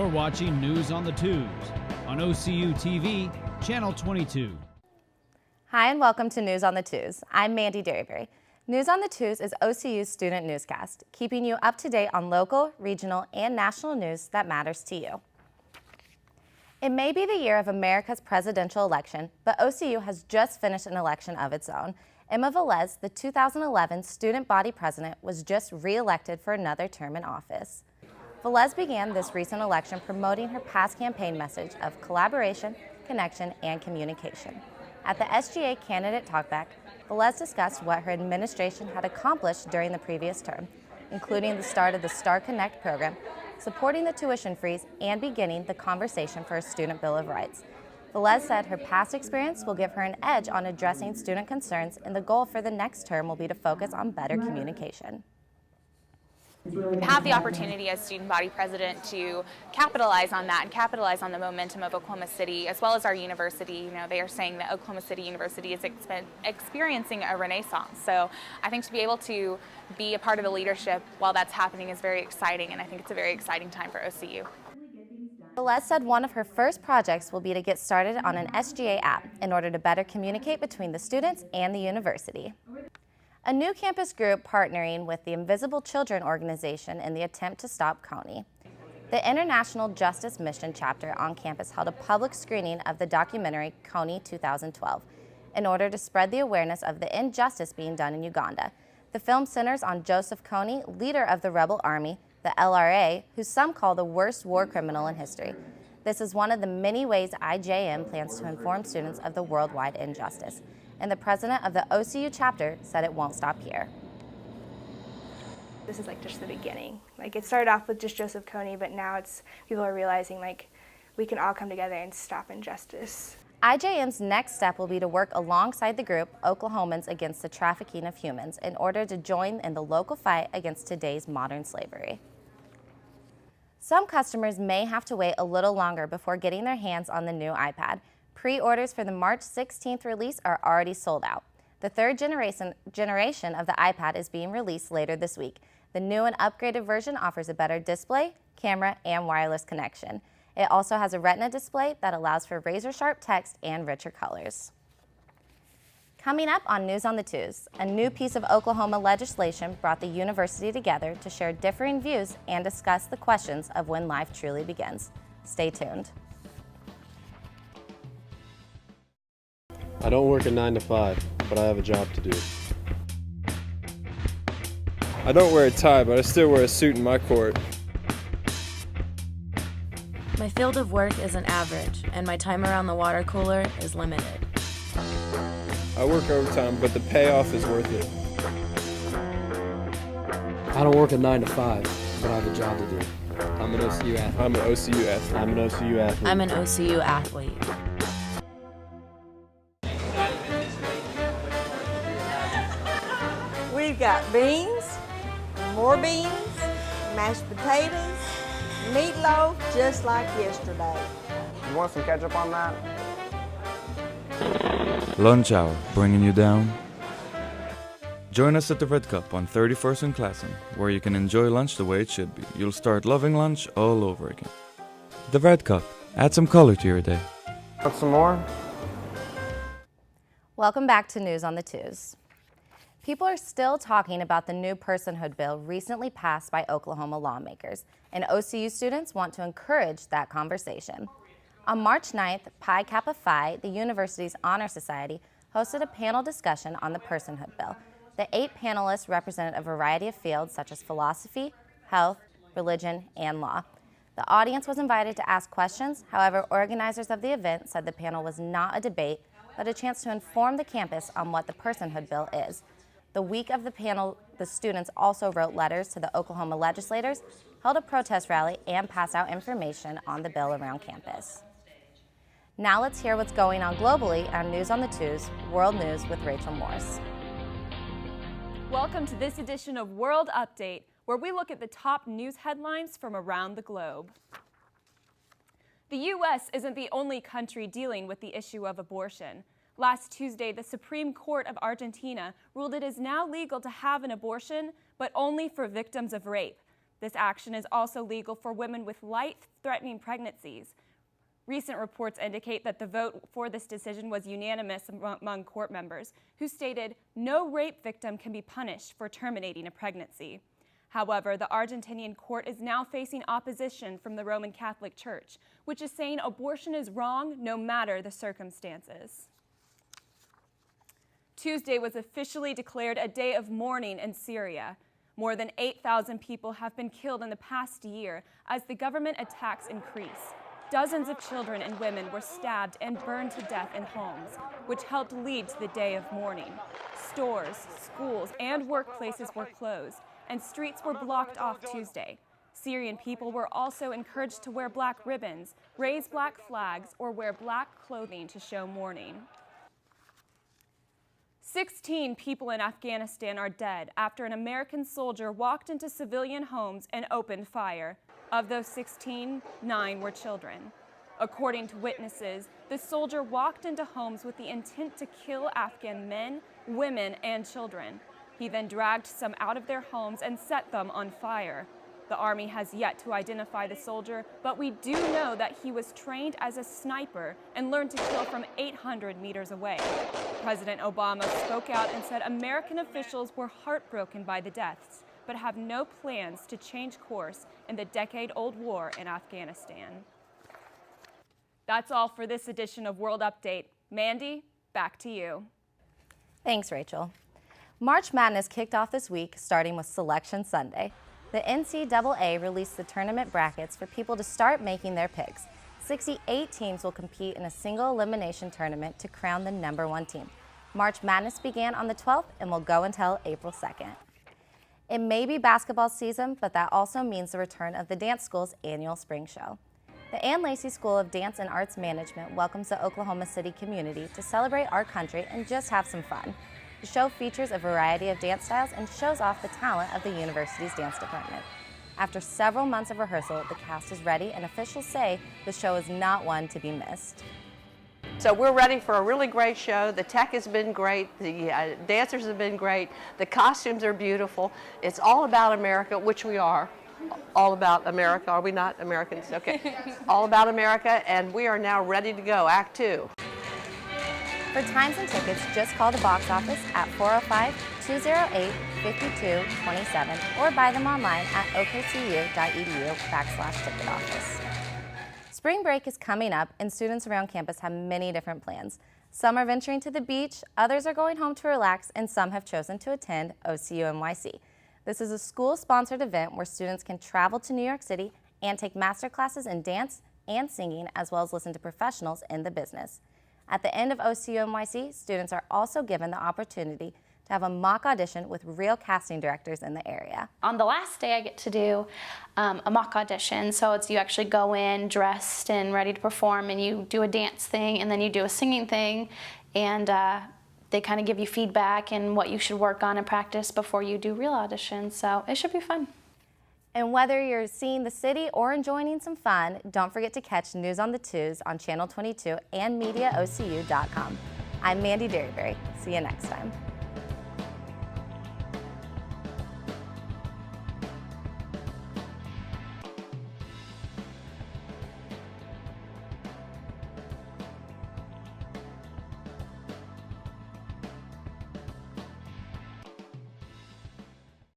You're watching News on the Twos on OCU TV, Channel 22. Hi and welcome to News on the Twos. I'm Mandy Derryberry. News on the Twos is OCU's student newscast, keeping you up to date on local, regional, and national news that matters to you. It may be the year of America's presidential election, but OCU has just finished an election of its own. Emma Velez, the 2011 student body president, was just re-elected for another term in office. Velez began this recent election promoting her past campaign message of collaboration, connection, and communication. At the SGA Candidate Talkback, Velez discussed what her administration had accomplished during the previous term, including the start of the Star Connect program, supporting the tuition freeze, and beginning the conversation for a student bill of rights. Velez said her past experience will give her an edge on addressing student concerns, and the goal for the next term will be to focus on better communication. Have the opportunity as student body president to capitalize on that and capitalize on the momentum of Oklahoma City as well as our university. You know, they are saying that Oklahoma City University is experiencing a renaissance. So I think to be able to be a part of the leadership while that's happening is very exciting, and I think it's a very exciting time for OCU. Velez said one of her first projects will be to get started on an SGA app in order to better communicate between the students and the university. A new campus group partnering with the Invisible Children organization in the attempt to stop Coney. The International Justice Mission chapter on campus held a public screening of the documentary Coney 2012 in order to spread the awareness of the injustice being done in Uganda. The film centers on Joseph Kony, leader of the rebel army, the LRA, who some call the worst war criminal in history. This is one of the many ways IJM plans to inform students of the worldwide injustice. And the president of the OCU chapter said it won't stop here. This is just the beginning. It started off with just Joseph Kony, but now people are realizing we can all come together and stop injustice. IJM's next step will be to work alongside the group Oklahomans Against the Trafficking of Humans in order to join in the local fight against today's modern slavery. Some customers may have to wait a little longer before getting their hands on the new iPad. Pre-orders for the March 16th release are already sold out. The third generation of the iPad is being released later this week. The new and upgraded version offers a better display, camera, and wireless connection. It also has a Retina display that allows for razor-sharp text and richer colors. Coming up on News on the Twos, a new piece of Oklahoma legislation brought the university together to share differing views and discuss the questions of when life truly begins. Stay tuned. I don't work a 9 to 5, but I have a job to do. I don't wear a tie, but I still wear a suit in my court. My field of work isn't average, and my time around the water cooler is limited. I work overtime, but the payoff is worth it. I don't work a 9 to 5, but I have a job to do. I'm an OCU athlete. I'm an OCU athlete. I'm an OCU athlete. I'm an OCU athlete. We've got beans, more beans, mashed potatoes, meatloaf, just like yesterday. You want some ketchup on that? Lunch hour, bringing you down. Join us at the Red Cup on 31st and Classen, where you can enjoy lunch the way it should be. You'll start loving lunch all over again. The Red Cup, add some color to your day. Want some more? Welcome back to News on the Twos. People are still talking about the new personhood bill recently passed by Oklahoma lawmakers, and OCU students want to encourage that conversation. On March 9th, Pi Kappa Phi, the university's honor society, hosted a panel discussion on the personhood bill. The 8 panelists represented a variety of fields such as philosophy, health, religion, and law. The audience was invited to ask questions. However, organizers of the event said the panel was not a debate, but a chance to inform the campus on what the personhood bill is. The week of the panel, the students also wrote letters to the Oklahoma legislators, held a protest rally, and passed out information on the bill around campus. Now let's hear what's going on globally on News on the Twos, World News with Rachel Morse. Welcome to this edition of World Update, where we look at the top news headlines from around the globe. The U.S. isn't the only country dealing with the issue of abortion. Last Tuesday, the Supreme Court of Argentina ruled it is now legal to have an abortion, but only for victims of rape. This action is also legal for women with life-threatening pregnancies. Recent reports indicate that the vote for this decision was unanimous among court members, who stated no rape victim can be punished for terminating a pregnancy. However, the Argentinian court is now facing opposition from the Roman Catholic Church, which is saying abortion is wrong no matter the circumstances. Tuesday was officially declared a day of mourning in Syria. More than 8,000 people have been killed in the past year as the government attacks increase. Dozens of children and women were stabbed and burned to death in homes, which helped lead to the day of mourning. Stores, schools, and workplaces were closed, and streets were blocked off Tuesday. Syrian people were also encouraged to wear black ribbons, raise black flags, or wear black clothing to show mourning. 16 people in Afghanistan are dead after an American soldier walked into civilian homes and opened fire. Of those 16, 9 were children. According to witnesses, the soldier walked into homes with the intent to kill Afghan men, women, and children. He then dragged some out of their homes and set them on fire. The Army has yet to identify the soldier, but we do know that he was trained as a sniper and learned to kill from 800 meters away. President Obama spoke out and said American officials were heartbroken by the deaths, but have no plans to change course in the decade-old war in Afghanistan. That's all for this edition of World Update. Mandy, back to you. Thanks, Rachel. March Madness kicked off this week, starting with Selection Sunday. The NCAA released the tournament brackets for people to start making their picks. 68 teams will compete in a single elimination tournament to crown the #1 team. March Madness began on the 12th and will go until April 2nd. It may be basketball season, but that also means the return of the dance school's annual spring show. The Ann Lacey School of Dance and Arts Management welcomes the Oklahoma City community to celebrate our country and just have some fun. The show features a variety of dance styles and shows off the talent of the university's dance department. After several months of rehearsal, the cast is ready, and officials say the show is not one to be missed. So we're ready for a really great show. The tech has been great. The dancers have been great. The costumes are beautiful. It's all about America, which we are. All about America. Are we not Americans? Okay. All about America, and we are now ready to go. Act 2. For times and tickets, just call the box office at 405-208-5227 or buy them online at okcu.edu/ticket office. Spring break is coming up, and students around campus have many different plans. Some are venturing to the beach, others are going home to relax, and some have chosen to attend OCU NYC. This is a school-sponsored event where students can travel to New York City and take master classes in dance and singing, as well as listen to professionals in the business. At the end of OCU NYC, students are also given the opportunity to have a mock audition with real casting directors in the area. On the last day, I get to do a mock audition. So it's you actually go in dressed and ready to perform, and you do a dance thing, and then you do a singing thing, and they kind of give you feedback and what you should work on and practice before you do real auditions. So it should be fun. And whether you're seeing the city or enjoying some fun, don't forget to catch News on the Twos on Channel 22 and MediaOCU.com. I'm Mandy Derryberry. See you next time.